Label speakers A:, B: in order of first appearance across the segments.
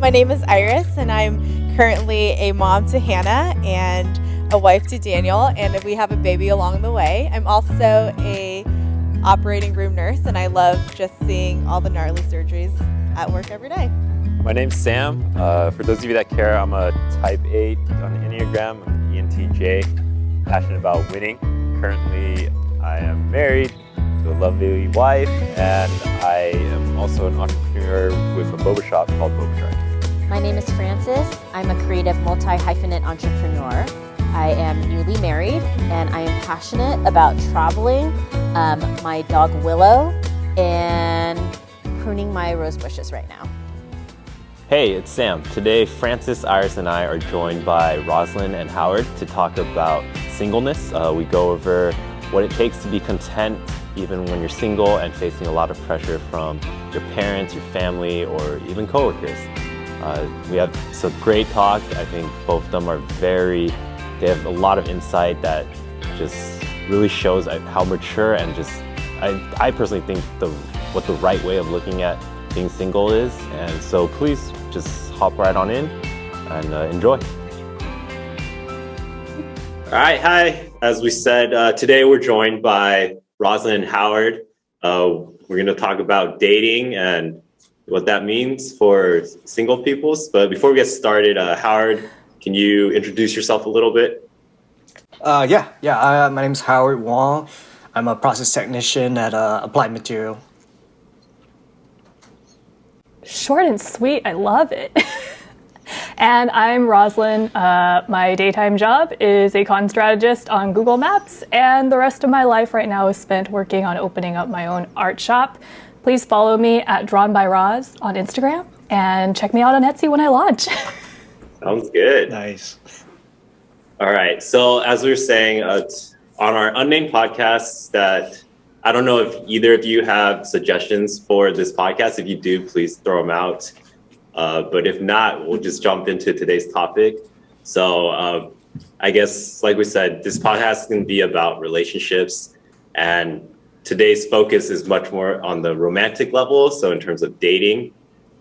A: My name is Iris, and I'm currently a mom to Hannah and a wife to Daniel, and we have a baby along the way. I'm also a operating room nurse, and I love just seeing all the gnarly surgeries at work every day.
B: My name's Sam. For those of you that care, I'm a type 8 on the Enneagram. I'm an ENTJ, passionate about winning. Currently, I am married to a lovely wife, and I am also an entrepreneur with a boba shop called Boba Shark.
C: My name is Frances. I'm a creative multi-hyphenate entrepreneur. I am newly married, and I am passionate about traveling, my dog Willow, and pruning my rose bushes right now.
B: Hey, it's Sam. Today, Frances, Iris, and I are joined by Roslyn and Howard to talk about singleness. We go over what it takes to be content even when you're single and facing a lot of pressure from your parents, your family, or even coworkers. We have some great talk. I think both of them are they have a lot of insight that just really shows how mature and I personally think what the right way of looking at being single is. And so please just hop right on in and enjoy. All right, hi. As we said, today we're joined by Roslyn and Howard. We're going to talk about dating and what that means for single peoples. But before we get started, Howard, can you introduce yourself a little bit?
D: My name's Howard Wong. I'm a process technician at Applied Material.
E: Short and sweet, I love it. And I'm Roslyn. My daytime job is a content strategist on Google Maps, and the rest of my life right now is spent working on opening up my own art shop. Please follow me at Drawn by Roz on Instagram, and check me out on Etsy when I launch.
B: Sounds good.
D: Nice.
B: All right. So as we were saying, on our unnamed podcasts, that I don't know if either of you have suggestions for this podcast. If you do, please throw them out. But if not, we'll just jump into today's topic. So I guess, like we said, this podcast can be about relationships, and today's focus is much more on the romantic level. So in terms of dating.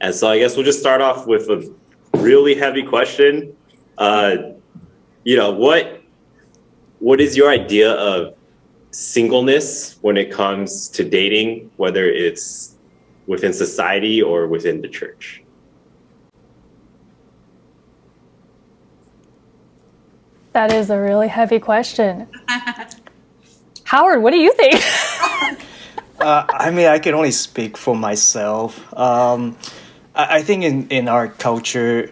B: And so I guess we'll just start off with a really heavy question. What is your idea of singleness when it comes to dating, whether it's within society or within the church?
E: That is a really heavy question. Howard, what do you think?
D: I can only speak for myself. I think in our culture,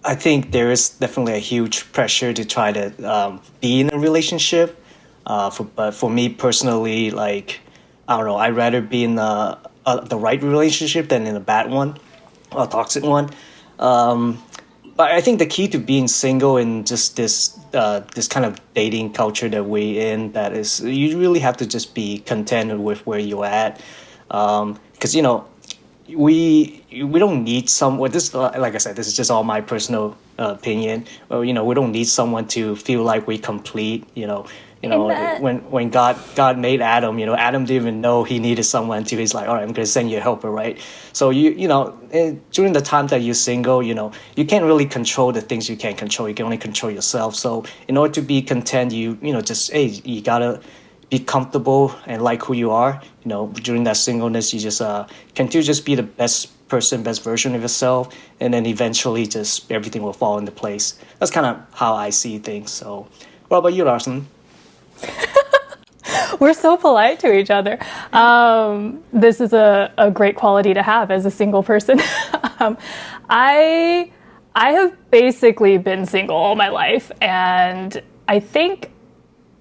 D: I think there is definitely a huge pressure to try to be in a relationship. But for me personally, like, I don't know, I'd rather be in the right relationship than in a bad one, a toxic one. But I think the key to being single in just this kind of dating culture that we're in, that is, you really have to just be content with where you're at. Because, we don't need someone. This, like I said, this is just all my personal opinion. We don't need someone to feel like we're complete. When God made Adam, Adam didn't even know he needed someone to. He's like, all right, I'm going to send you a helper, right? So during the time that you're single, you can't really control the things you can't control. You can only control yourself. So in order to be content, you you gotta be comfortable and like who you are. During that singleness, you just just be the best person, best version of yourself, and then eventually just everything will fall into place. That's kind of how I see things. So, what about you, Roslyn?
E: We're so polite to each other. This is a great quality to have as a single person. I have basically been single all my life, and I think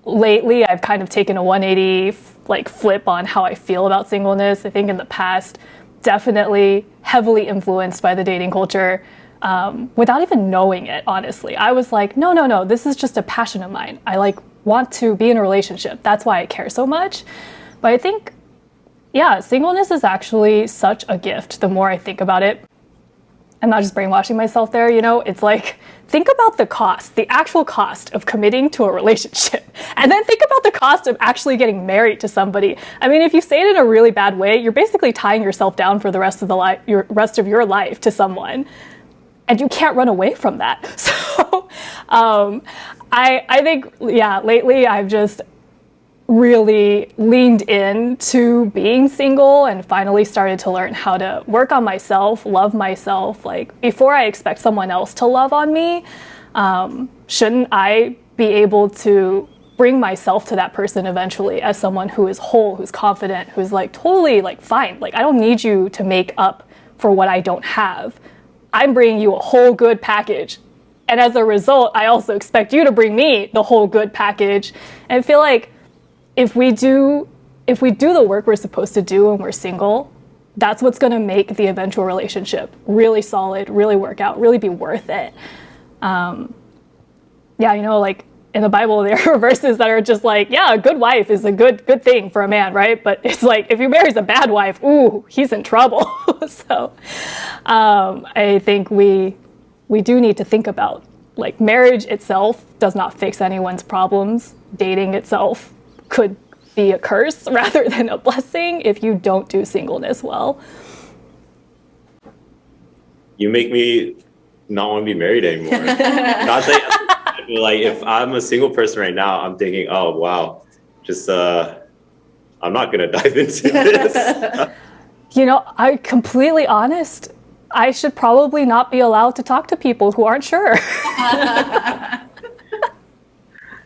E: lately I've kind of taken a 180 flip on how I feel about singleness. I think in the past, definitely heavily influenced by the dating culture, without even knowing it, honestly. I was like, no, this is just a passion of mine. I want to be in a relationship. That's why I care so much. But I think, singleness is actually such a gift. The more I think about it, I'm not just brainwashing myself there, it's like, think about the cost, the actual cost of committing to a relationship. And then think about the cost of actually getting married to somebody. I mean, if you say it in a really bad way, you're basically tying yourself down for the rest of your life to someone. and you can't run away from that. So I think, yeah, lately I've just really leaned into being single and finally started to learn how to work on myself, love myself. Like, before I expect someone else to love on me, shouldn't I be able to bring myself to that person eventually as someone who is whole, who's confident, who's like totally like fine. Like, I don't need you to make up for what I don't have. I'm bringing you a whole good package. And as a result, I also expect you to bring me the whole good package. And I feel like if we do the work we're supposed to do when we're single, that's what's going to make the eventual relationship really solid, really work out, really be worth it. Yeah, you know, like in the Bible, there are verses that are just like, yeah, a good wife is a good thing for a man, right? But it's like, if he marries a bad wife, ooh, he's in trouble. So I think we do need to think about, like, marriage itself does not fix anyone's problems. Dating itself could be a curse rather than a blessing if you don't do singleness well.
B: You make me not want to be married anymore. Not that, like, if I'm a single person right now, I'm thinking, oh wow, just I'm not gonna dive into this.
E: You know, I'm completely honest. I should probably not be allowed to talk to people who aren't sure.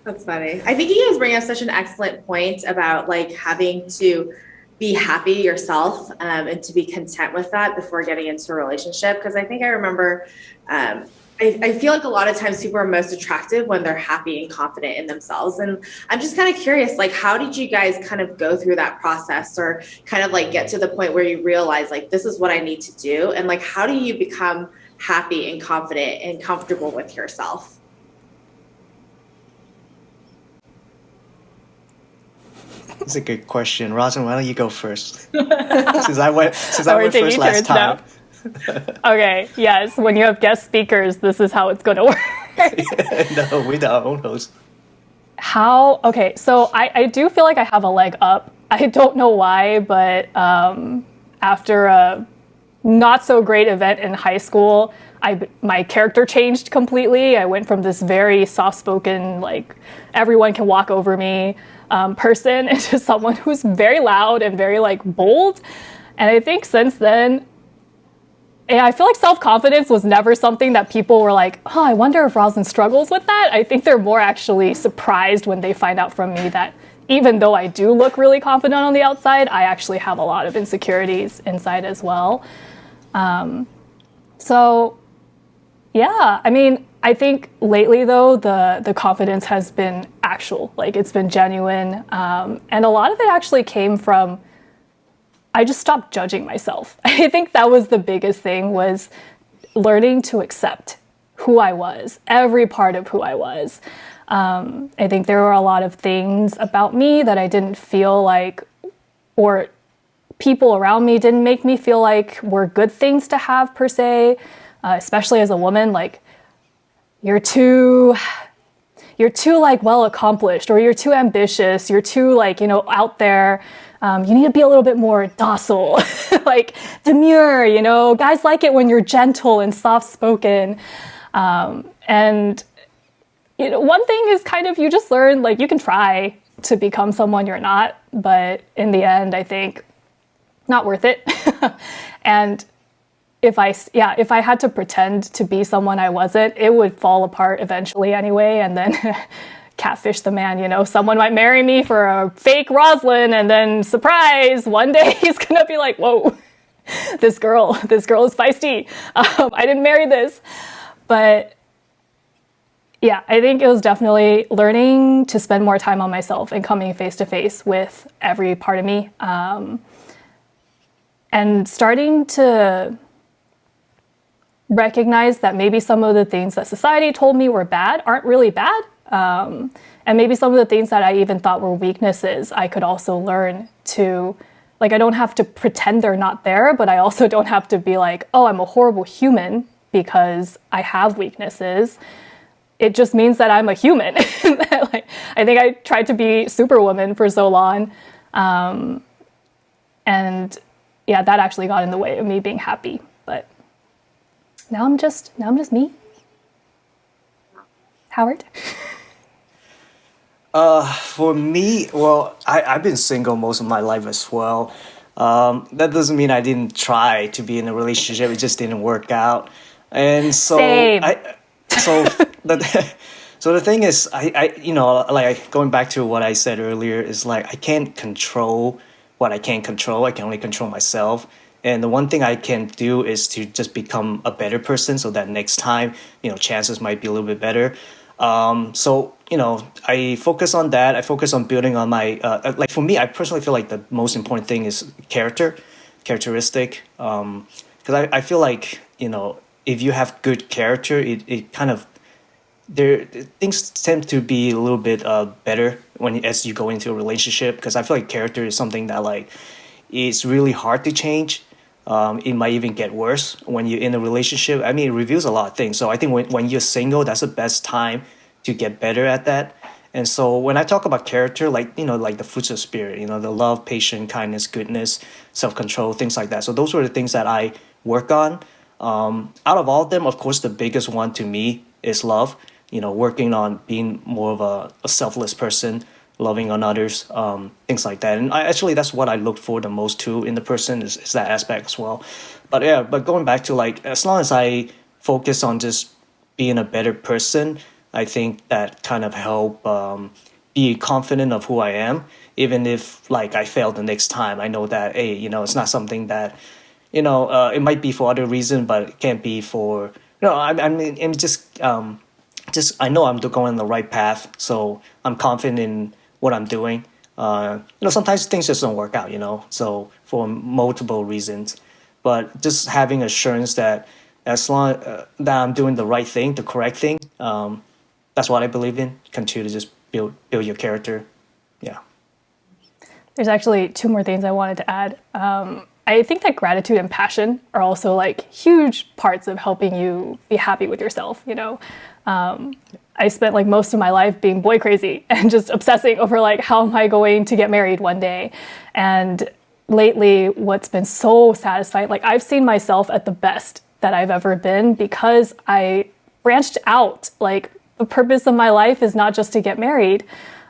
F: That's funny. I think you guys bring up such an excellent point about like having to be happy yourself and to be content with that before getting into a relationship. Because I think I remember, I feel like a lot of times people are most attractive when they're happy and confident in themselves. And I'm just kind of curious, like, how did you guys kind of go through that process or kind of like get to the point where you realize like, this is what I need to do? And like, how do you become happy and confident and comfortable with yourself?
D: That's a good question. Roslyn, why don't you go first? Since I went first last time.
E: Okay, yes, when you have guest speakers, this is how it's going to work.
D: No, we don't host.
E: Okay, so I do feel like I have a leg up. I don't know why, but after a not so great event in high school, my character changed completely. I went from this very soft-spoken, like, everyone can walk over me person into someone who's very loud and very like bold. And I think since then, I feel like self-confidence was never something that people were like, oh, I wonder if Roslyn struggles with that. I think they're more actually surprised when they find out from me that even though I do look really confident on the outside, I actually have a lot of insecurities inside as well. So yeah, I mean, I think lately though, the confidence has been actual, like it's been genuine. And a lot of it actually came from, I just stopped judging myself. I think that was the biggest thing, was learning to accept who I was, every part of who I was. I think there were a lot of things about me that I didn't feel like, or people around me didn't make me feel like were good things to have per se, especially as a woman. Like, you're too like well accomplished, or you're too ambitious, you're too like, you know, out there. You need to be a little bit more docile, like demure, you know, guys like it when you're gentle and soft-spoken. And, you know, one thing is kind of, you just learn, like, you can try to become someone you're not, but in the end, I think not worth it. And if I had to pretend to be someone I wasn't, it would fall apart eventually anyway. And then catfish the man, you know, someone might marry me for a fake Roslyn, and then surprise, one day he's gonna be like, whoa, this girl is feisty. I didn't marry this. But yeah, I think it was definitely learning to spend more time on myself and coming face to face with every part of me. And starting to recognize that maybe some of the things that society told me were bad aren't really bad. And maybe some of the things that I even thought were weaknesses, I could also learn to, like, I don't have to pretend they're not there, but I also don't have to be like, oh, I'm a horrible human because I have weaknesses. It just means that I'm a human. Like, I think I tried to be Superwoman for so long. And yeah, that actually got in the way of me being happy. But now I'm just me. Howard?
D: For me, well, I've been single most of my life as well. That doesn't mean I didn't try to be in a relationship. It just didn't work out. And so
E: Same.
D: so the so the thing is, like going back to what I said earlier, is like I can't control what I can't control. I can only control myself. And the one thing I can do is to just become a better person so that next time, chances might be a little bit better. So, I focus on that. I focus on building on my, like for me, I personally feel like the most important thing is characteristic. Because I feel like, if you have good character, it kind of, things tend to be a little bit better as you go into a relationship, because I feel like character is something that like it's really hard to change. It might even get worse when you're in a relationship. I mean, it reveals a lot of things. So I think when you're single, that's the best time to get better at that. And so when I talk about character, like the fruits of spirit, the love, patience, kindness, goodness, self-control, things like that. So those were the things that I work on. Out of all of them, of course, the biggest one to me is love. Working on being more of a selfless person, loving on others, things like that. And that's what I look for the most too in the person is that aspect as well. But going back to like, as long as I focus on just being a better person, I think that kind of help be confident of who I am. Even if like I fail the next time, I know that, hey, it's not something that, it might be for other reason, but it can't be for, I mean, I'm just I know I'm going the right path. So I'm confident in what I'm doing. Sometimes things just don't work out, so for multiple reasons. But just having assurance that as long that I'm doing the right thing, the correct thing, that's what I believe in. Continue to just build your character. Yeah.
E: There's actually two more things I wanted to add. I think that gratitude and passion are also like huge parts of helping you be happy with yourself, I spent like most of my life being boy crazy and just obsessing over like, how am I going to get married one day? And lately what's been so satisfying, like I've seen myself at the best that I've ever been because I branched out. Like the purpose of my life is not just to get married.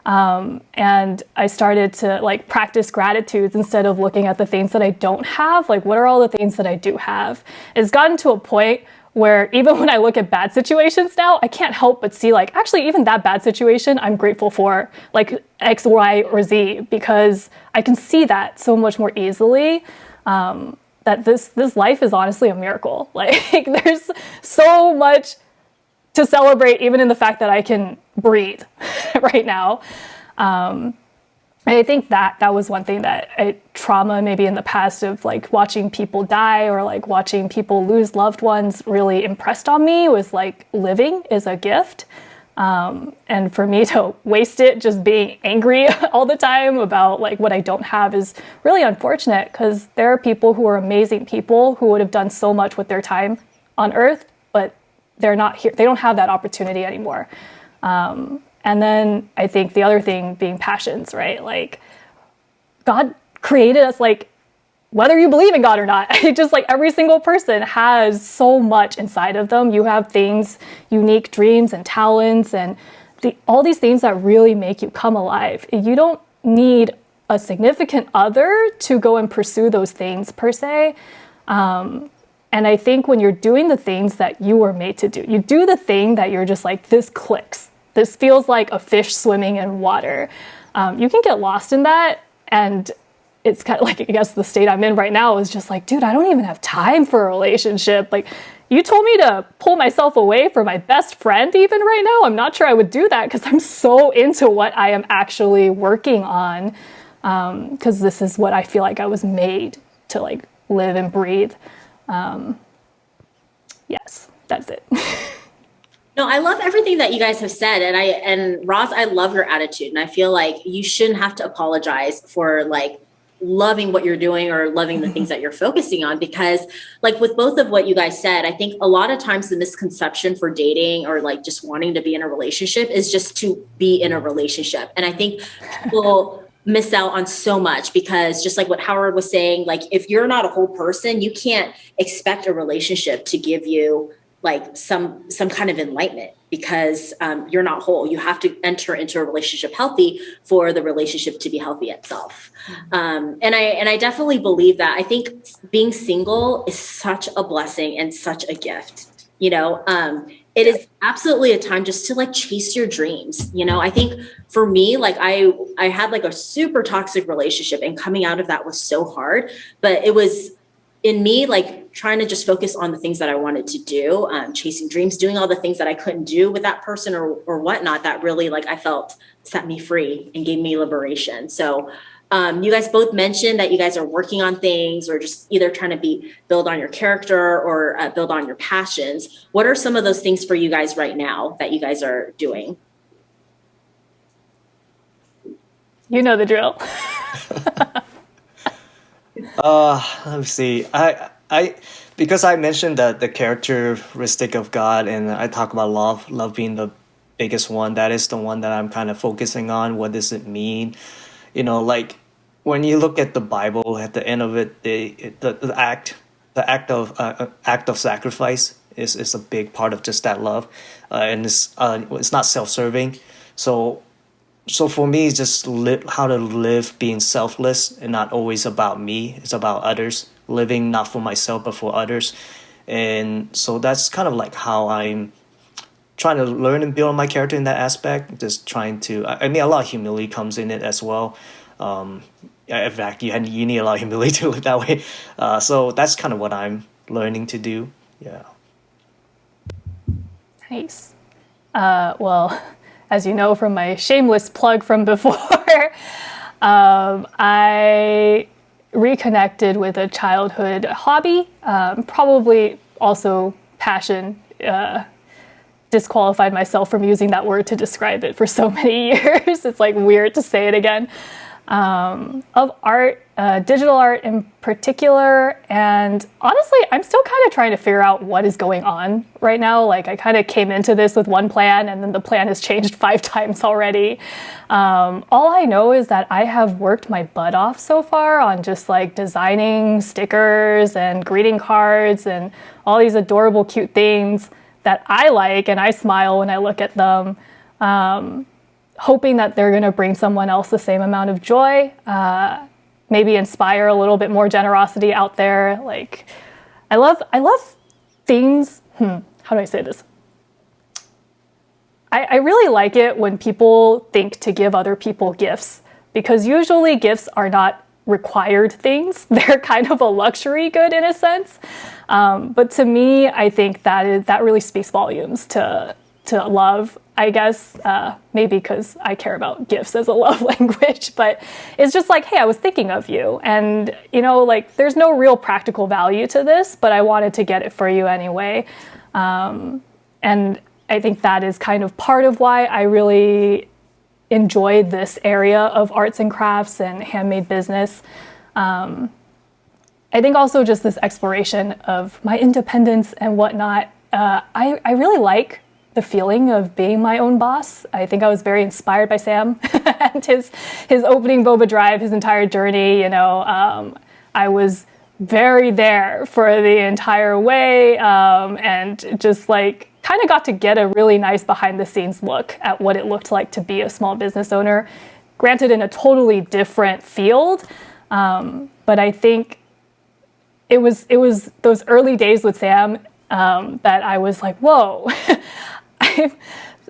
E: And I started to like practice gratitudes instead of looking at the things that I don't have. Like, what are all the things that I do have? It's gotten to a point where even when I look at bad situations now, I can't help but see like, actually, even that bad situation, I'm grateful for like X, Y, or Z, because I can see that so much more easily. That this life is honestly a miracle. Like there's so much to celebrate, even in the fact that I can breathe right now. And I think that was one thing that trauma maybe in the past of like watching people die or like watching people lose loved ones really impressed on me was like living is a gift. And for me to waste it just being angry all the time about like what I don't have is really unfortunate, because there are people who are amazing people who would have done so much with their time on earth, but they're not here. They don't have that opportunity anymore. And then I think the other thing being passions, right? Like God created us, like whether you believe in God or not, just like every single person has so much inside of them. You have things, unique dreams and talents and all these things that really make you come alive. You don't need a significant other to go and pursue those things per se. And I think when you're doing the things that you were made to do, you do the thing that you're just like, this clicks. This feels like a fish swimming in water. You can get lost in that. And it's kind of like, I guess the state I'm in right now is just like, dude, I don't even have time for a relationship. Like you told me to pull myself away from my best friend even right now. I'm not sure I would do that because I'm so into what I am actually working on. Because this is what I feel like I was made to like live and breathe. Yes, that's it.
C: No, I love everything that you guys have said. And Roz, I love your attitude. And I feel like you shouldn't have to apologize for like loving what you're doing or loving the things that you're focusing on, because like with both of what you guys said, I think a lot of times the misconception for dating or like just wanting to be in a relationship is just to be in a relationship. And I think people miss out on so much, because just like what Howard was saying, like if you're not a whole person, you can't expect a relationship to give you like some kind of enlightenment, because you're not whole. You have to enter into a relationship healthy for the relationship to be healthy itself. And I definitely believe that. I think being single is such a blessing and such a gift. You know, it is absolutely a time just to like chase your dreams. You know, I think for me, like I had like a super toxic relationship, and coming out of that was so hard, but it was in me, like trying to just focus on the things that I wanted to do, chasing dreams, doing all the things that I couldn't do with that person or whatnot, that really like I felt set me free and gave me liberation. So you guys both mentioned that you guys are working on things, or just either trying to build on your character or build on your passions. What are some of those things for you guys right now that you guys are doing?
E: You know the drill.
D: Let me see. I because I mentioned that the characteristic of God, and I talk about love being the biggest one. That is the one that I'm kind of focusing on. What does it mean? You know, like when you look at the Bible, at the end of it, the act of sacrifice is a big part of just that love, and it's not self-serving. So for me, it's just how to live being selfless and not always about me. It's about others, living not for myself but for others. And so that's kind of like how I'm trying to learn and build my character in that aspect. Just trying to, I mean, a lot of humility comes in it as well. In fact, you need a lot of humility to live that way. So that's kind of what I'm learning to do. Yeah.
E: Nice. Well, as you know from my shameless plug from before, I reconnected with a childhood hobby, probably also passion. Disqualified myself from using that word to describe it for so many years. It's like weird to say it again. Of art, digital art in particular. And honestly, I'm still kind of trying to figure out what is going on right now. Like I kind of came into this with one plan, and then the plan has changed 5 times already. All I know is that I have worked my butt off so far on just like designing stickers and greeting cards and all these adorable, cute things that I like, and I smile when I look at them. Hoping that they're going to bring someone else the same amount of joy, maybe inspire a little bit more generosity out there. Like, I love things. How do I say this? I really like it when people think to give other people gifts, because usually gifts are not required things. They're kind of a luxury good in a sense. But to me, I think that really speaks volumes to love, I guess, maybe because I care about gifts as a love language, but it's just like, hey, I was thinking of you. And, you know, like there's no real practical value to this, but I wanted to get it for you anyway. And I think that is kind of part of why I really enjoyed this area of arts and crafts and handmade business. I think also just this exploration of my independence and whatnot. I really like the feeling of being my own boss. I think I was very inspired by Sam and his opening boba drive, his entire journey. You know, I was very there for the entire way, and just like kind of got to get a really nice behind the scenes look at what it looked like to be a small business owner, granted in a totally different field. But I think it was those early days with Sam that I was like, whoa.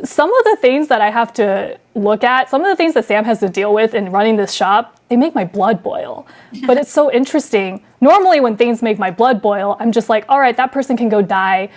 E: Some of the things that I have to look at, some of the things that Sam has to deal with in running this shop, they make my blood boil. But it's so interesting. Normally when things make my blood boil, I'm just like, all right, that person can go die.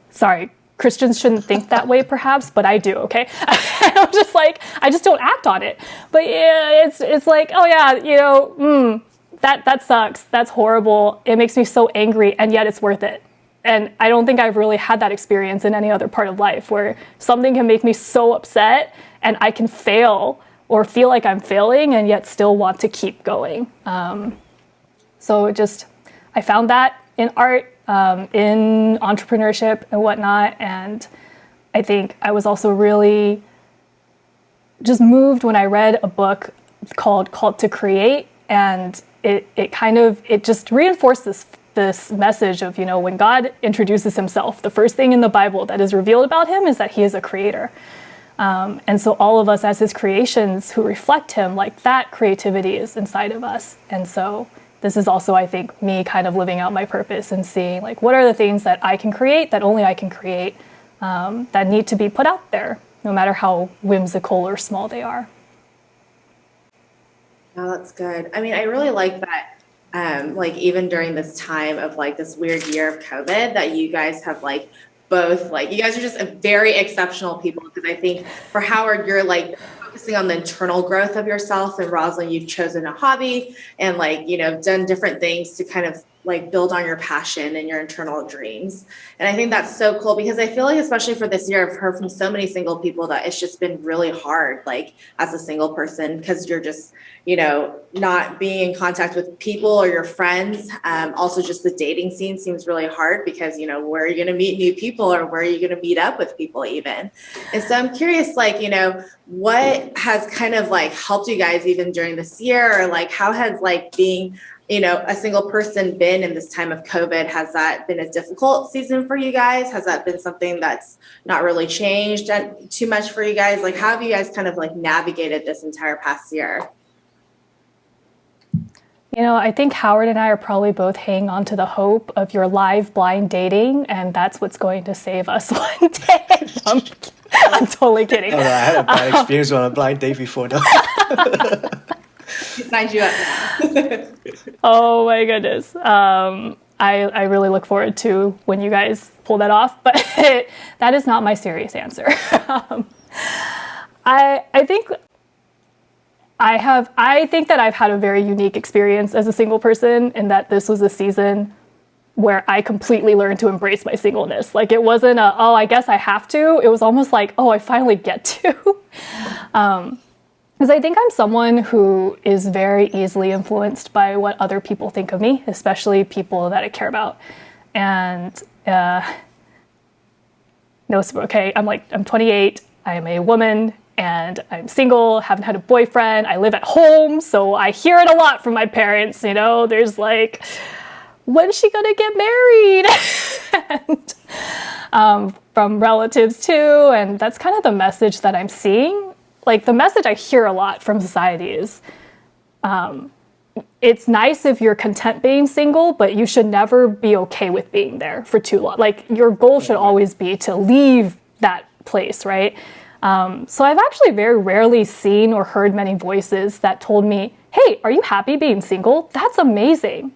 E: Sorry, Christians shouldn't think that way perhaps, but I do, okay? I'm just like, I just don't act on it. But yeah, it's like, oh yeah, you know, that sucks. That's horrible. It makes me so angry, and yet it's worth it. And I don't think I've really had that experience in any other part of life, where something can make me so upset and I can fail or feel like I'm failing and yet still want to keep going. So I found that in art, in entrepreneurship and whatnot. And I think I was also really just moved when I read a book called Called to Create, and it just reinforced this message of, when God introduces himself, the first thing in the Bible that is revealed about him is that he is a creator. And so all of us as his creations who reflect him, like that creativity is inside of us. And so this is also, I think, me kind of living out my purpose and seeing like, what are the things that I can create, that only I can create, that need to be put out there, no matter how whimsical or small they are.
F: Oh, that's good. I mean, I really like that. Like even during this time of like this weird year of COVID, that you guys have like both, like you guys are just a very exceptional people, because I think for Howard, you're like focusing on the internal growth of yourself, and Roslyn, you've chosen a hobby and like, done different things to kind of like build on your passion and your internal dreams. And I think that's so cool, because I feel like, especially for this year, I've heard from so many single people that it's just been really hard, like as a single person, because you're just, not being in contact with people or your friends. Also just the dating scene seems really hard, because, where are you going to meet new people, or where are you going to meet up with people even? And so I'm curious, like, what has kind of like helped you guys even during this year, or like how has like being a single person been in this time of COVID? Has that been a difficult season for you guys? Has that been something that's not really changed too much for you guys? Like, how have you guys kind of like navigated this entire past year?
E: I think Howard and I are probably both hanging on to the hope of your live blind dating, and that's what's going to save us one day. I'm totally kidding.
D: Oh, no, I had a bad experience on a blind date before, though.
F: He signed you up.
E: Oh my goodness. I really look forward to when you guys pull that off, but that is not my serious answer. I think that I've had a very unique experience as a single person, in that this was a season where I completely learned to embrace my singleness. Like it wasn't I guess I have to. It was almost like, I finally get to. Because I think I'm someone who is very easily influenced by what other people think of me, especially people that I care about. And I'm 28, I am a woman, and I'm single, haven't had a boyfriend, I live at home, so I hear it a lot from my parents, there's like, when's she gonna get married? And from relatives too, and that's kind of the message that I'm seeing. Like the message I hear a lot from society is, it's nice if you're content being single, but you should never be okay with being there for too long. Like your goal should always be to leave that place, right? So I've actually very rarely seen or heard many voices that told me, hey, are you happy being single? That's amazing.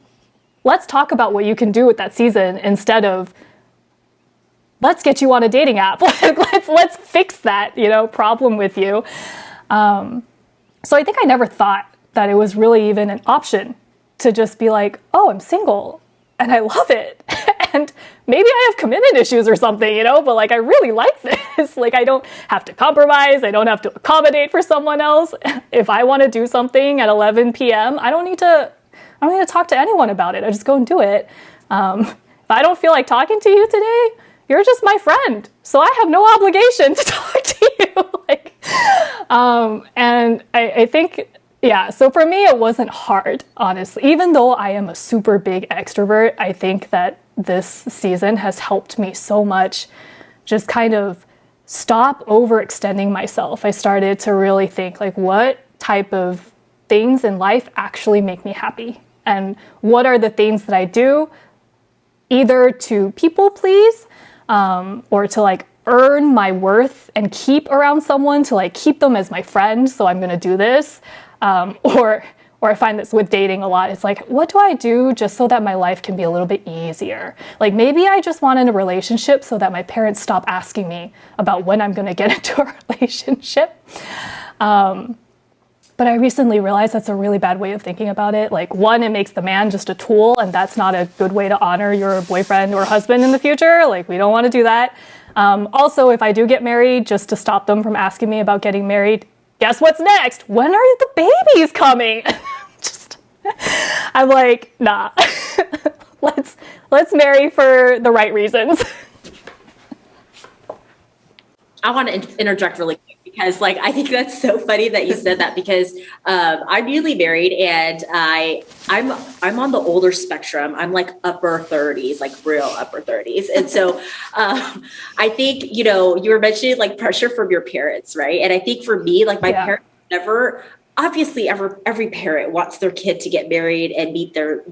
E: Let's talk about what you can do with that season, instead of, let's get you on a dating app. let's fix that, problem with you. So I think I never thought that it was really even an option to just be like, I'm single and I love it. And maybe I have commitment issues or something, but like, I really like this. Like, I don't have to compromise. I don't have to accommodate for someone else. If I want to do something at 11 p.m., I don't need to talk to anyone about it. I just go and do it. If I don't feel like talking to you today, you're just my friend. So I have no obligation to talk to you. And I think, so for me, it wasn't hard, honestly. Even though I am a super big extrovert, I think that this season has helped me so much just kind of stop overextending myself. I started to really think like, what type of things in life actually make me happy? And what are the things that I do either to people please, or to like earn my worth and keep around someone, to like keep them as my friend, so I'm gonna do this. Or I find this with dating a lot. It's like, what do I do just so that my life can be a little bit easier? Like maybe I just want in a relationship so that my parents stop asking me about when I'm gonna get into a relationship. But I recently realized that's a really bad way of thinking about it. Like one, it makes the man just a tool, and that's not a good way to honor your boyfriend or husband in the future. Like we don't want to do that. Also, if I do get married, just to stop them from asking me about getting married, guess what's next? When are the babies coming? I'm like, nah, let's marry for the right reasons.
C: I want to interject really quick, because like I think that's so funny that you said that because I'm newly married and I'm on the older spectrum. I'm like upper 30s, like real upper 30s. And so I think, you know, you were mentioning like pressure from your parents, right? And I think for me, like my parents never, obviously every parent wants their kid to get married and meet their,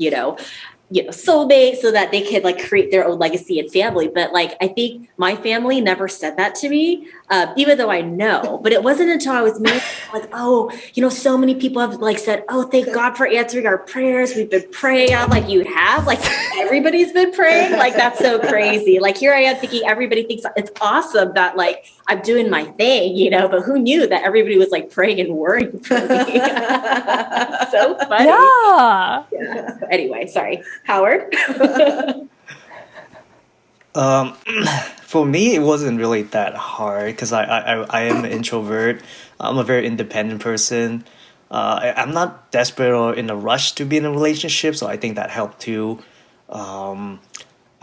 C: soulmate so that they can like create their own legacy and family. But like, I think my family never said that to me, even though I know, but it wasn't until I was married, like, oh, so many people have like said, oh, thank God for answering our prayers. We've been praying. I'm like, you have? Like everybody's been praying? Like, that's so crazy. Like here I am thinking everybody thinks it's awesome that like I'm doing my thing, but who knew that everybody was like praying and worrying for me? So funny.
E: Yeah.
C: Anyway, sorry. Howard?
D: For me, it wasn't really that hard because I am an introvert. I'm a very independent person. I'm not desperate or in a rush to be in a relationship, so I think that helped too. I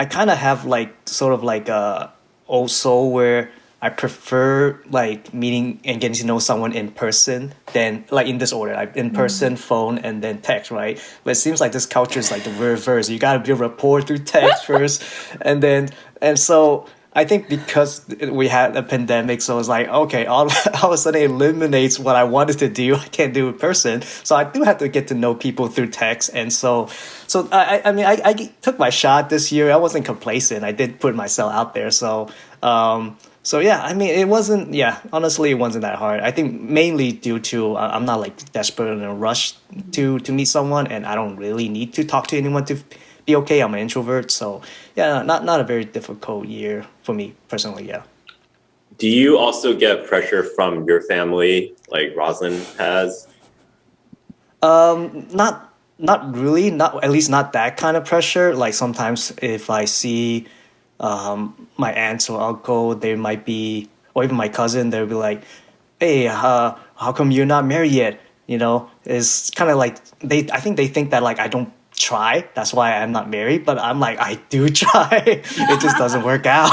D: kind of have like sort of like a old soul where I prefer like meeting and getting to know someone in person than like in this order, like in person, phone, and then text, right? But it seems like this culture is like the reverse. You gotta build rapport through text first, and so I think because we had a pandemic, so it's like okay, all of a sudden it eliminates what I wanted to do. I can't do in person, so I do have to get to know people through text, and so I mean I took my shot this year. I wasn't complacent. I did put myself out there, so. So yeah, I mean, it wasn't. Yeah, honestly, it wasn't that hard. I think mainly due to I'm not like desperate in a rush to meet someone, and I don't really need to talk to anyone to be okay. I'm an introvert, so yeah, not a very difficult year for me personally. Yeah.
B: Do you also get pressure from your family, like Roslyn has?
D: Not really. Not at least not that kind of pressure. Like sometimes if I see. My aunts or uncle, they might be, or even my cousin, they'll be like, "Hey, how come you're not married yet?" It's kind of like I think they think that like I don't try, that's why I'm not married. But I'm like, I do try. It just doesn't work out.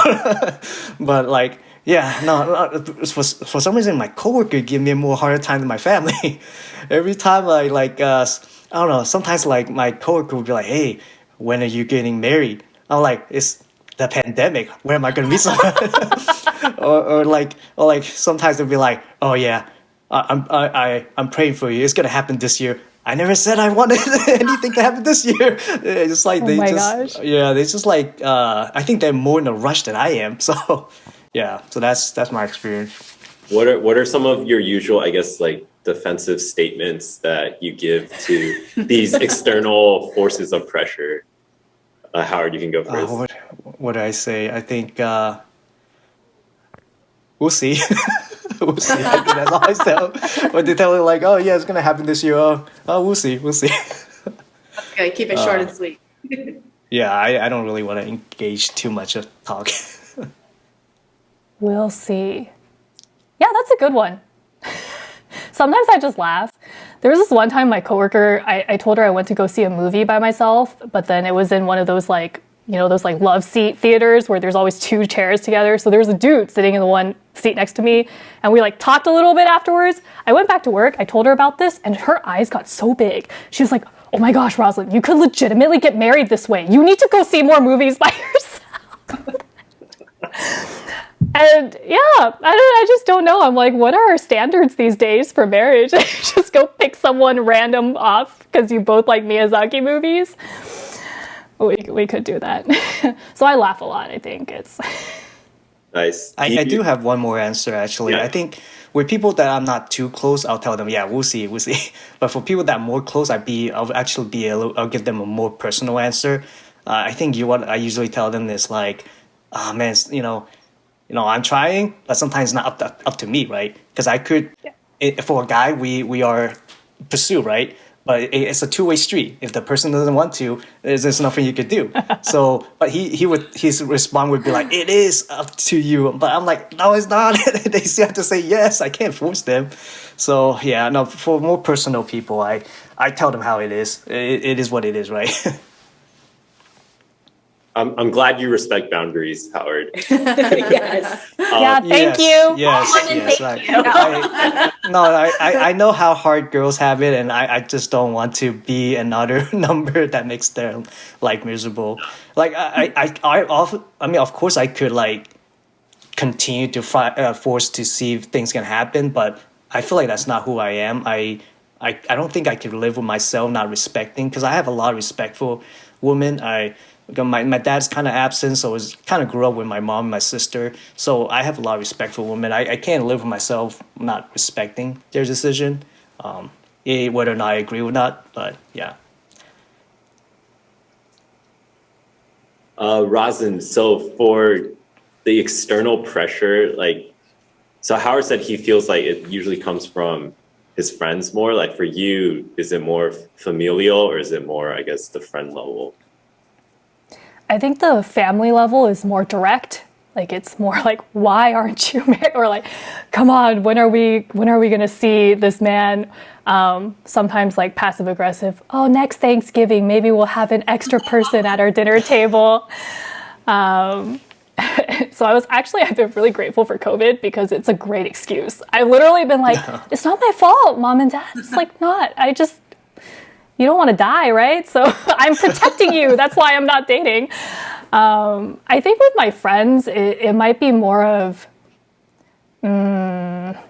D: But like, yeah, no, for some reason, my coworker give me a more harder time than my family. Every time I like, I don't know. Sometimes like my coworker would be like, "Hey, when are you getting married?" I'm like, it's the pandemic. Where am I going to meet someone? or like sometimes they'll be like, "Oh yeah, I'm praying for you. It's going to happen this year." I never said I wanted anything to happen this year. It's just like
E: gosh.
D: Yeah, they just like I think they're more in a rush than I am. So yeah, so that's my experience.
B: What are some of your usual, I guess, like defensive statements that you give to these external forces of pressure? Howard, you can go first.
D: What do I say? I think we'll see. We'll see. I think that's all I tell. But they tell me like, "Oh yeah, it's gonna happen this year." Oh, we'll see.
F: That's good. Keep it short and sweet.
D: Yeah, I don't really want to engage too much of talk.
E: We'll see. Yeah, that's a good one. Sometimes I just laugh. There was this one time my coworker, I told her I went to go see a movie by myself, but then it was in one of those like, those like love seat theaters where there's always two chairs together. So there was a dude sitting in the one seat next to me and we like talked a little bit afterwards. I went back to work. I told her about this and her eyes got so big. She was like, "Oh my gosh, Roslyn, you could legitimately get married this way. You need to go see more movies by yourself." And yeah, I just don't know. I'm like, what are our standards these days for marriage? Just go pick someone random off because you both like Miyazaki movies. We could do that. So I laugh a lot. I think it's
B: nice.
D: I do have one more answer actually.
B: Yeah.
D: I think with people that I'm not too close, I'll tell them, "Yeah, we'll see." But for people that are more close, I'll give them a more personal answer. I think what I usually tell them is like, "Ah, man, I'm trying, but sometimes not up to me, right? Because I could, for a guy, we are pursue, right? But it's a two-way street. If the person doesn't want to, there's nothing you could do. So, but his response would be like, "It is up to you." But I'm like, "No, it's not." They still have to say yes. I can't force them. So yeah, no. For more personal people, I tell them how it is. It is what it is, right?
B: I'm glad you respect boundaries, Howard.
C: Yes.
E: Yeah, thank
D: Yes,
E: you.
D: yes.
C: Thank you.
D: I know how hard girls have it, and I just don't want to be another number that makes them like miserable. Like I mean, of course, I could like continue to force to see if things can happen, but I feel like that's not who I am. I don't think I could live with myself not respecting, because I have a lot of respect for women. Because my dad's kind of absent, so I was kind of grew up with my mom and my sister. So I have a lot of respect for women. I can't live with myself not respecting their decision, whether or not I agree or not. But yeah.
B: Roslyn, so for the external pressure, like, so Howard said he feels like it usually comes from his friends more. Like for you, is it more familial or is it more, I guess, the friend level?
E: I think the family level is more direct. Like it's more like, why aren't you married? Or like, come on, when are we gonna see this man? Sometimes like passive aggressive. Oh, next Thanksgiving, maybe we'll have an extra person at our dinner table. So I've been really grateful for COVID because it's a great excuse. I've literally been like, it's not my fault, mom and dad. It's like not. You don't want to die, right? So I'm protecting you. That's why I'm not dating. I think with my friends, it might be more of, I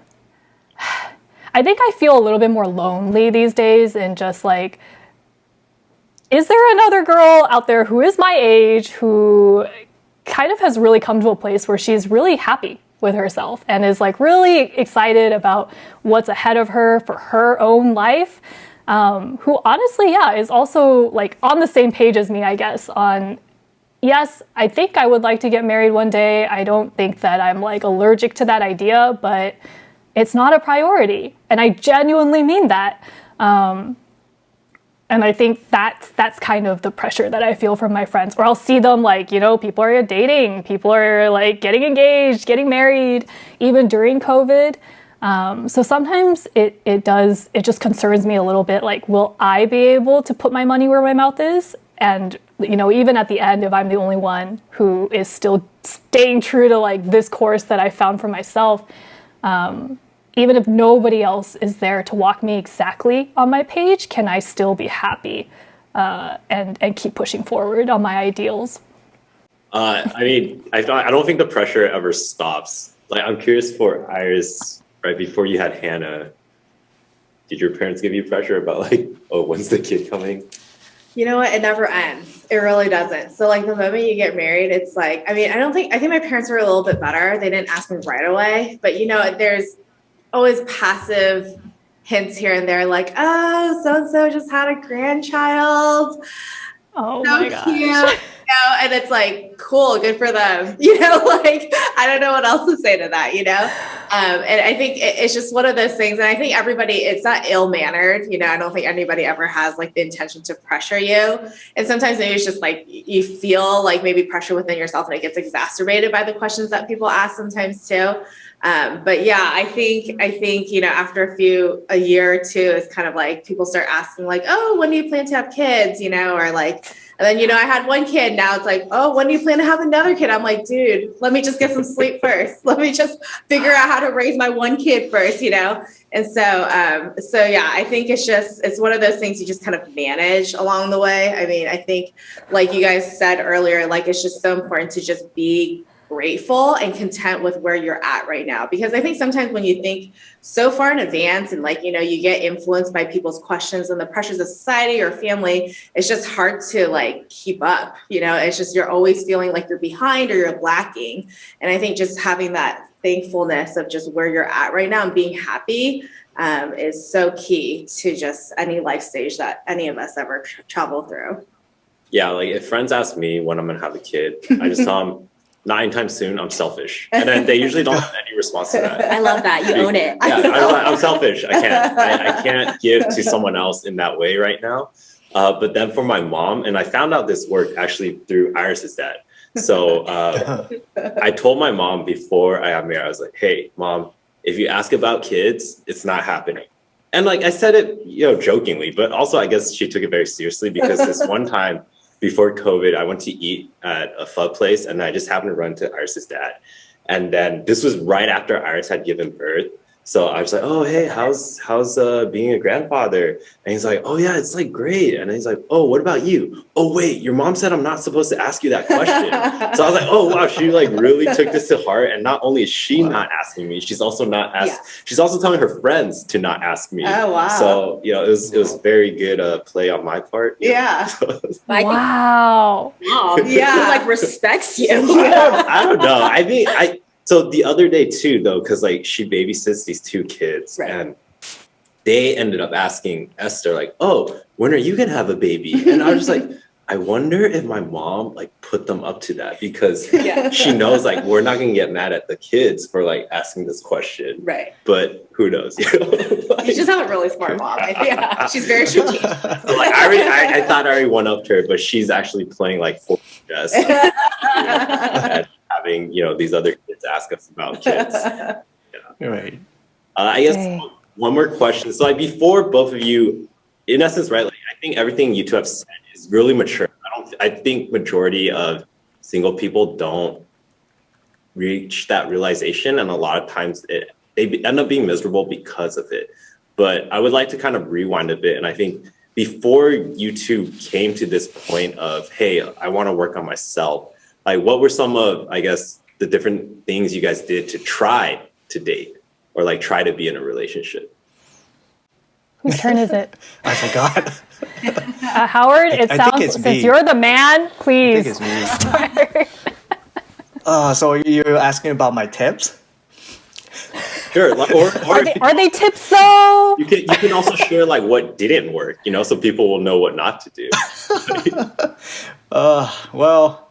E: think I feel a little bit more lonely these days, and just like, is there another girl out there who is my age, who kind of has really come to a place where she's really happy with herself and is like really excited about what's ahead of her for her own life? Who honestly, is also like on the same page as me, I guess, on, yes, I think I would like to get married one day. I don't think that I'm like allergic to that idea, but it's not a priority. And I genuinely mean that. And I think that's kind of the pressure that I feel from my friends, or I'll see them like, people are dating, people are like getting engaged, getting married, even during COVID. So sometimes it just concerns me a little bit, like, will I be able to put my money where my mouth is? And, even at the end, if I'm the only one who is still staying true to like this course that I found for myself, even if nobody else is there to walk me exactly on my page, can I still be happy, and keep pushing forward on my ideals?
B: I mean, I don't think the pressure ever stops. Like, I'm curious for Iris. Right before you had Hannah, did your parents give you pressure about like, oh, when's the kid coming?
F: You know what? It never ends. It really doesn't. So like the moment you get married, it's like, I think my parents were a little bit better. They didn't ask me right away, but there's always passive hints here and there, like, oh, so-and-so just had a grandchild.
E: Oh
F: So
E: my gosh.
F: cute. And it's like, cool, good for them. Like, I don't know what else to say to that, And I think it's just one of those things. And I think everybody, it's not ill-mannered. I don't think anybody ever has like the intention to pressure you. And sometimes maybe it's just like, you feel like maybe pressure within yourself, and it gets exacerbated by the questions that people ask sometimes too. But yeah, I think, after a year or two, it's kind of like people start asking like, oh, when do you plan to have kids? Or like, and then, I had one kid. Now it's like, oh, when do you plan to have another kid? I'm like, dude, let me just get some sleep first. Let me just figure out how to raise my one kid first, And so yeah, I think it's one of those things you just kind of manage along the way. I mean, I think like you guys said earlier, like, it's just so important to just be grateful and content with where you're at right now. Because I think sometimes when you think so far in advance and like, you get influenced by people's questions and the pressures of society or family, it's just hard to like keep up. It's just, you're always feeling like you're behind or you're lacking. And I think just having that thankfulness of just where you're at right now and being happy is so key to just any life stage that any of us ever travel through.
B: Yeah, like if friends ask me when I'm gonna have a kid, I just tell them, not anytime soon, I'm selfish. And then they usually don't have any response to that.
C: I love that. You own it.
B: I'm selfish. I can't give to someone else in that way right now. But then for my mom, and I found out this worked actually through Iris's dad. So I told my mom before I got married, I was like, hey, mom, if you ask about kids, it's not happening. And like I said it, jokingly, but also I guess she took it very seriously, because this one time before COVID, I went to eat at a pho place, and I just happened to run to Iris's dad. And then this was right after Iris had given birth. So I was like, oh, hey, how's being a grandfather? And he's like, oh, yeah, it's like great. And he's like, oh, what about you? Oh, wait, your mom said I'm not supposed to ask you that question. So I was like, oh, wow, she like really took this to heart. And not only is she not asking me, she's also not she's also telling her friends to not ask me.
F: Oh, wow.
B: So, it was very good play on my part.
F: Yeah.
E: Wow.
C: Mom,
F: Yeah.
C: who like respects you.
B: I don't know. I mean, so the other day too, though, because like she babysits these two kids,
F: Right.
B: and they ended up asking Esther, like, "Oh, when are you gonna have a baby?" And I was just like, I wonder if my mom like put them up to that, because she knows like we're not gonna get mad at the kids for like asking this question,
F: Right.
B: but who knows?
F: You just have a really smart mom. Yeah. She's very strategic.
B: So, like I thought I already one upped her, but she's actually playing like for us and having these other kids ask us about kids.
D: Right.
B: I guess one more question. So like before both of you, in essence, right? Like I think everything you two have said is really mature. I think majority of single people don't reach that realization, and a lot of times they end up being miserable because of it. But I would like to kind of rewind a bit, and I think before you two came to this point of, hey, I want to work on myself, like what were some of, I guess, the different things you guys did to try to date or like try to be in a relationship?
E: Whose turn is it?
D: I forgot.
E: Howard,
D: I think it's
E: since
D: me.
E: you're the man, please.
D: I think it's me. So you're asking about my tips?
B: Sure. Or
E: Are they tips though?
B: you can also share like what didn't work, so people will know what not to do.
D: Well,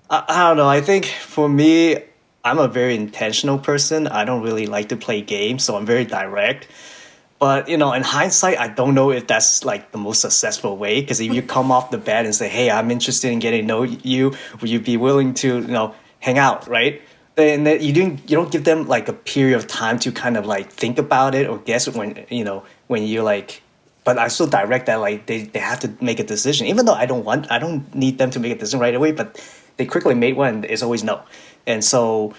D: I don't know. I think for me, I'm a very intentional person. I don't really like to play games, so I'm very direct. But, in hindsight, I don't know if that's like the most successful way. Because if you come off the bat and say, hey, I'm interested in getting to know you, will you be willing to, hang out, right? And then you don't give them like a period of time to kind of like think about it or guess when you're like, but I still direct that like they have to make a decision, even though I don't need them to make a decision right away, but they quickly made one and it's always no. And so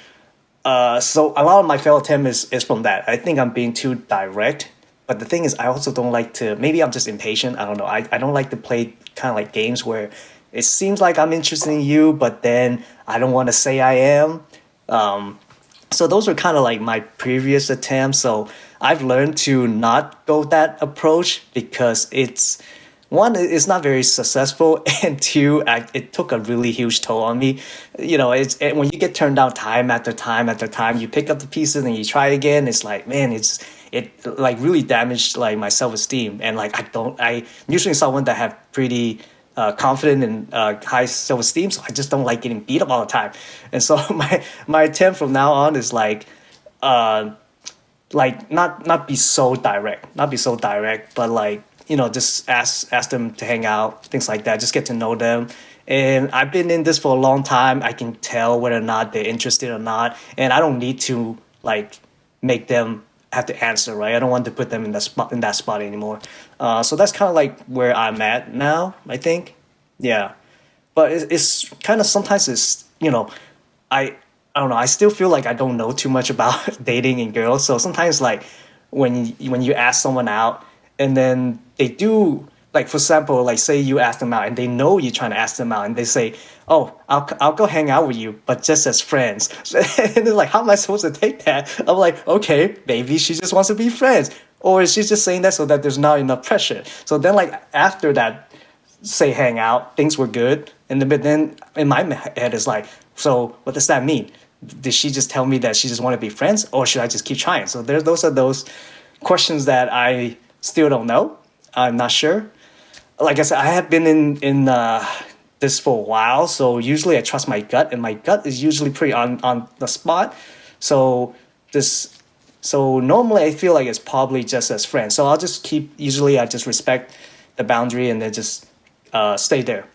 D: a lot of my failed attempt is from that. I think I'm being too direct. But the thing is, I also don't like to, maybe I'm just impatient. I don't know. I don't like to play kind of like games where it seems like I'm interested in you, but then I don't want to say I am. So those were kind of like my previous attempts. So I've learned to not go that approach because it's not very successful, and two, it took a really huge toll on me. When you get turned down time after time after time, you pick up the pieces and you try again. It's like, man, it like really damaged like my self-esteem, and like I'm usually someone that have pretty confident and high self-esteem, so I just don't like getting beat up all the time. And so my attempt from now on is like not be so direct, but like just ask them to hang out, things like that, just get to know them. And I've been in this for a long time. I can tell whether or not they're interested or not, and I don't need to like make them have to answer, right? I don't want to put them in that spot anymore. So that's kind of like where I'm at now, I think. Yeah, but it's kind of sometimes it's I don't know. I still feel like I don't know too much about dating and girls. So sometimes like when you ask someone out and then they do, like for example, like say you ask them out and they know you're trying to ask them out and they say, oh, I'll go hang out with you, but just as friends. And they're like, how am I supposed to take that? I'm like, okay, maybe she just wants to be friends. Or she's just saying that so that there's not enough pressure. So then like after that, say hang out, things were good. But then in my head is like, so what does that mean? Did she just tell me that she just want to be friends, or should I just keep trying? So those are those questions that I still don't know. I'm not sure. Like I said, I have been in this for a while, so usually I trust my gut, and my gut is usually pretty on the spot. So normally I feel like it's probably just as friends. So I'll just usually I just respect the boundary and then just stay there.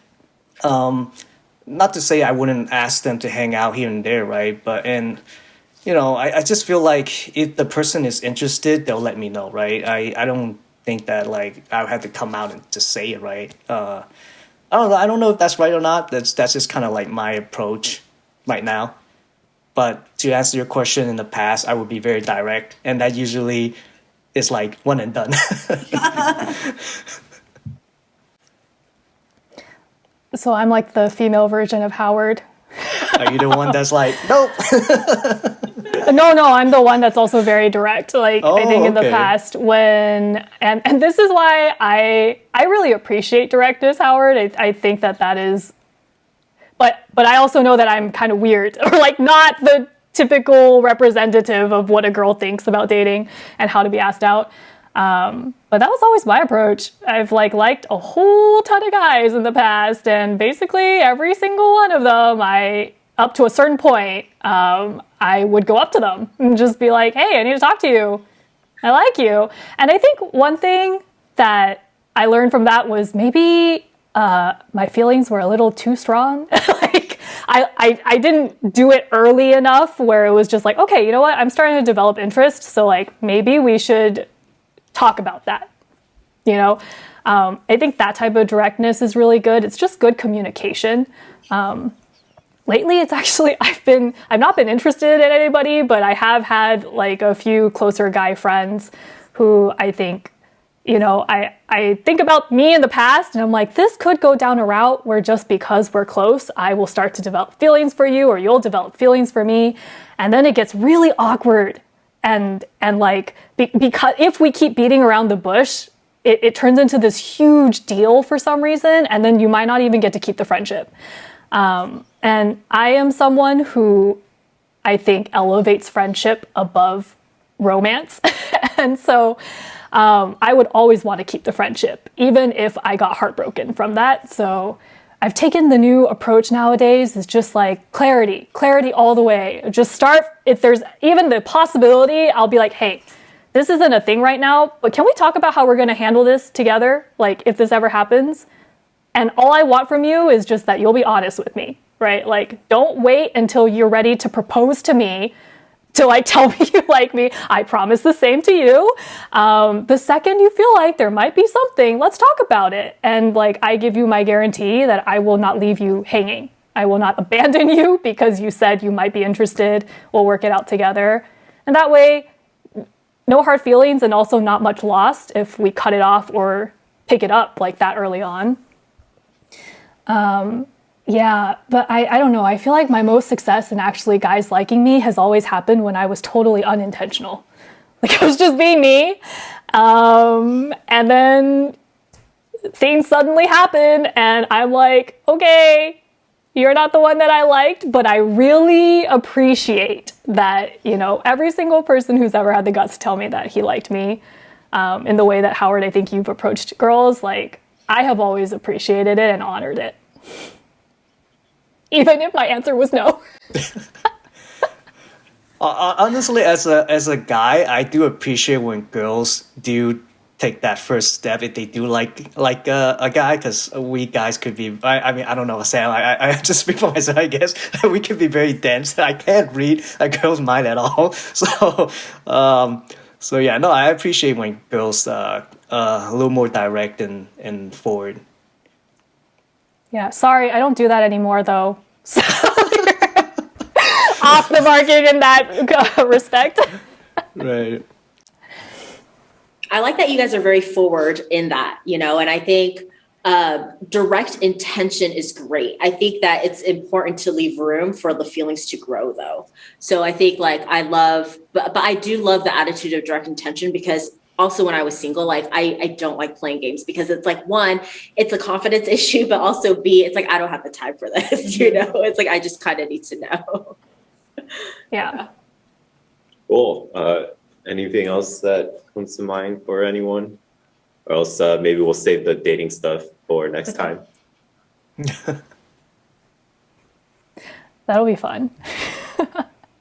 D: Not to say I wouldn't ask them to hang out here and there, right? But I just feel like if the person is interested, they'll let me know, right? I don't think that like I have to come out and just say it, right? I don't know if that's right or not. That's just kind of like my approach right now. But to answer your question, in the past, I would be very direct, and that usually is like one and done.
E: So I'm like the female version of Howard.
D: Are you the one that's like, nope?
E: No, I'm the one that's also very direct. Like, I think in the
D: okay.
E: past when, and this is why I really appreciate directness, Howard. I think that is, but I also know that I'm kind of weird, or like not the typical representative of what a girl thinks about dating and how to be asked out. But that was always my approach. I've like liked a whole ton of guys in the past, and basically every single one of them, up to a certain point, I would go up to them and just be like, hey, I need to talk to you. I like you. And I think one thing that I learned from that was maybe my feelings were a little too strong. Like I didn't do it early enough where it was just like, okay, you know what? I'm starting to develop interest. So like maybe we should talk about that. You know, I think that type of directness is really good. It's just good communication. Lately, it's actually, I've not been interested in anybody, but I have had like a few closer guy friends who I think, you know, I think about me in the past and I'm like, this could go down a route where just because we're close, I will start to develop feelings for you or you'll develop feelings for me. And then it gets really awkward. And like, because if we keep beating around the bush, it turns into this huge deal for some reason. And then you might not even get to keep the friendship. And I am someone who I think elevates friendship above romance. And so I would always want to keep the friendship, even if I got heartbroken from that. So I've taken the new approach nowadays is just like clarity all the way. Just start, if there's even the possibility, I'll be like, hey, this isn't a thing right now, but can we talk about how we're going to handle this together? Like if this ever happens. And all I want from you is just that you'll be honest with me, right? Like, don't wait until you're ready to propose to me to like tell me you like me. I promise the same to you. The second you feel like there might be something, let's talk about it. And like, I give you my guarantee that I will not leave you hanging. I will not abandon you because you said you might be interested. We'll work it out together. And that way, no hard feelings and also not much lost if we cut it off or pick it up like that early on. Yeah, but I don't know. I feel like my most success in actually guys liking me has always happened when I was totally unintentional. Like I was just being me. And then things suddenly happen and I'm like, okay, you're not the one that I liked, but I really appreciate that, you know, every single person who's ever had the guts to tell me that he liked me, in the way that Howard, I think you've approached girls, like I have always appreciated it and honored it. Even if my answer was no.
D: Honestly, as a guy, I do appreciate when girls do take that first step if they do like a guy, because we guys could be. I mean, I don't know, Sam. I just speak for myself. I guess we could be very dense. I can't read a girl's mind at all. So yeah, no, I appreciate when girls a little more direct and forward.
E: Yeah, sorry, I don't do that anymore, though. So off the market in that respect.
D: Right.
C: I like that you guys are very forward in that, you know, and I think direct intention is great. I think that it's important to leave room for the feelings to grow, though. So I think like but I do love the attitude of direct intention, because also when I was single, like I don't like playing games, because it's like, one, it's a confidence issue, but also B, it's like, I don't have the time for this, you know? It's like, I just kind of need to know.
E: Yeah.
B: Cool. Anything else that comes to mind for anyone? Or else maybe we'll save the dating stuff for next time.
E: That'll be fun.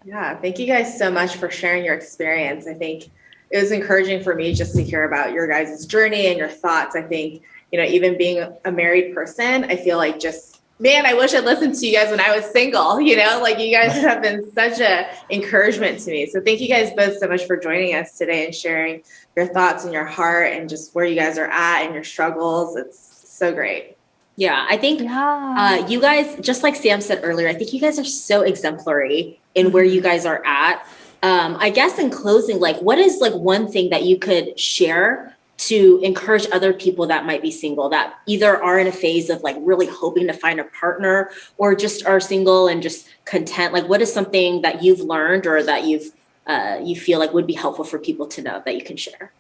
F: Yeah, thank you guys so much for sharing your experience. I think it was encouraging for me just to hear about your guys' journey and your thoughts. I think, you know, even being a married person, I feel like man, I wish I listened to you guys when I was single, you know, like you guys have been such a encouragement to me. So thank you guys both so much for joining us today and sharing your thoughts and your heart and just where you guys are at and your struggles. It's so great.
C: Yeah, I think you guys, just like Sam said earlier, I think you guys are so exemplary in where you guys are at. I guess in closing, like, what is like one thing that you could share to encourage other people that might be single, that either are in a phase of like really hoping to find a partner or just are single and just content? Like, what is something that you've learned or that you feel like would be helpful for people to know that you can share?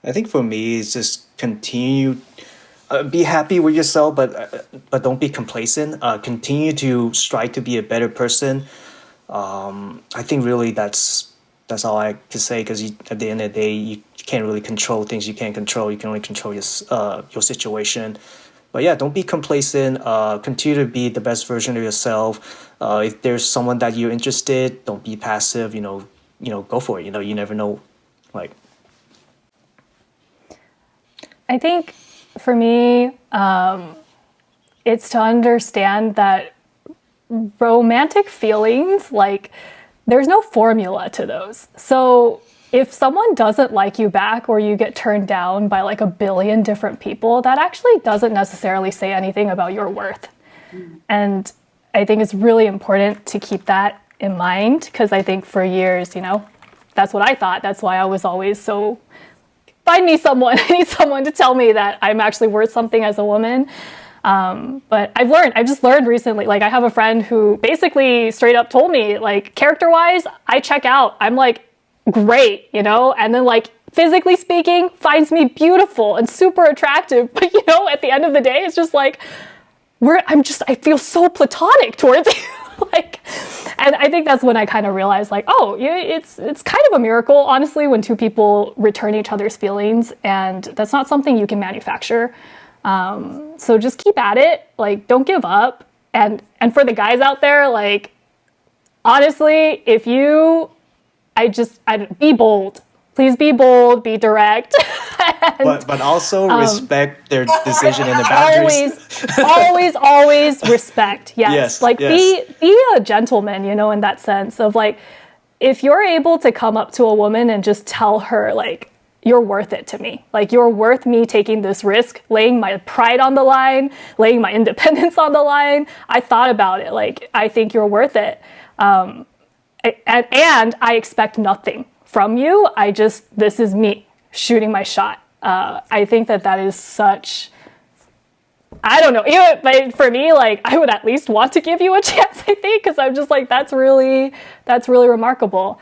D: I think for me, it's just continue, be happy with yourself, but don't be complacent. Continue to strive to be a better person. I think really that's all I can say, because at the end of the day, you can't really control things you can't control. You can only control your situation. But yeah, don't be complacent. Continue to be the best version of yourself. If there's someone that you're interested, don't be passive. Go for it. You never know, like.
E: I think for me, it's to understand that romantic feelings, like, there's no formula to those. So if someone doesn't like you back, or you get turned down by like a billion different people, that actually doesn't necessarily say anything about your worth. And I think it's really important to keep that in mind, because I think for years, that's what I thought. That's why I was always so, find me someone. I need someone to tell me that I'm actually worth something as a woman. But I've just learned recently, like, I have a friend who basically straight up told me, like, character-wise, I check out. I'm like, great, and then like physically speaking, finds me beautiful and super attractive. But at the end of the day, it's just like, I feel so platonic towards you. And I think that's when I kind of realized, like, oh, yeah, it's kind of a miracle, honestly, when two people return each other's feelings, and that's not something you can manufacture. So just keep at it, like, don't give up. And for the guys out there, like, honestly, be bold. Please be bold, be direct.
D: But also respect their decision and their boundaries.
E: always respect. Yes.
D: Yes.
E: Be a gentleman, in that sense of, like, if you're able to come up to a woman and just tell her, like, you're worth it to me. Like, you're worth me taking this risk, laying my pride on the line, laying my independence on the line. I thought about it. Like, I think you're worth it. And I expect nothing from you. This is me shooting my shot. I think that is such, I don't know, but for me, like, I would at least want to give you a chance, I think, because I'm just like, that's really remarkable.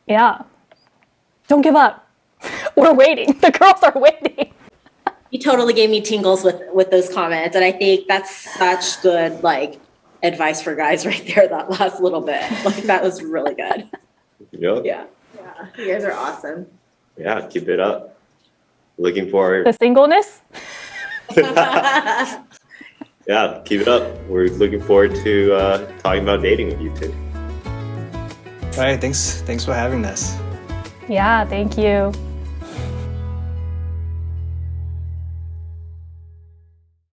E: Yeah. Don't give up. We're waiting. The girls are waiting.
C: You totally gave me tingles with those comments. And I think that's such good, like, advice for guys right there, that last little bit. Like, that was really good.
B: Yep.
C: Yeah.
F: You guys are awesome.
B: Yeah, keep it up. Looking forward.
E: The singleness?
B: Yeah, keep it up. We're looking forward to talking about dating with you two.
D: All right, thanks for having us.
E: Yeah, thank you.